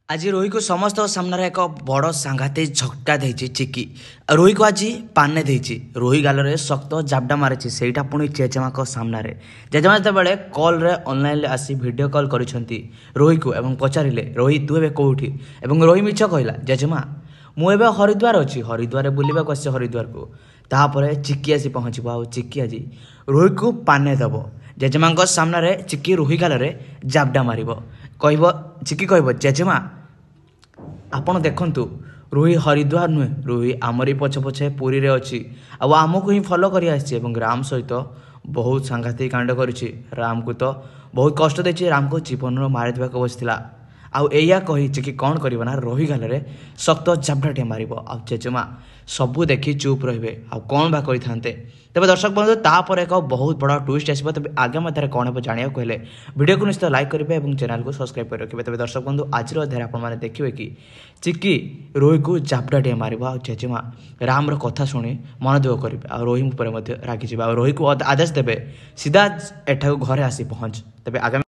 आज रोही को समस्त सामने एक बड़ सांघातिक झटका देछि चिकी। रोही को आज पाने देछि। रोही गाल शक्त जाबडा मारी से पुणी जेजेमा सामने जेजेमा जो कल रे ऑनलाइन ले आसी वीडियो कॉल करिसेंती रोही को एवं पचारे रोही तू ए कौटी एवं रोही मिछ कहला जेजेमा मुझे हरिद्वार अच्छी हरिद्वार बुलवाक आस हरिद्वार को तापर चिकी आसी पहुँचब आ चिकी आज रोही को पाने दब जेजेमा सामने चिकी रोही गाल जाबडा मार कह चिकी कह जेजेमा आपण देखंतु रोही हरिद्वार नुहे रोही आमरी पछे पछे पुरी रे अच्छी आमको ही फॉलो करी आसी राम सहित बहुत सांघातिक कांड करी राम को तो बहुत कष्ट देछि राम को जीवन मारी देवाक बसला आया कही कि कौन करना रोही गाल शक्त जाबड़ाटे मार जेजेमा सबू देखी चुप रे कौन बा करी था तेज दर्शक बंधु तापर एक बहुत बड़ा ट्विस्ट आसो तेज आगे मध्य कौन हे जाना कहले वीडियो को निश्चित लाइक करेंगे और चैनल को सब्सक्राइब कर रखिए। तेज दर्शक बंधु आज अध्याय आपने देखिए कि चिकी रोही को जाबड़ाटे मार जेजेमा राम कथा शुणी मनदुख करेंगे आ रोही रागिजी रोही को आदेश देवे सीधा एठा घरे आसी पहुँच तेज आगामी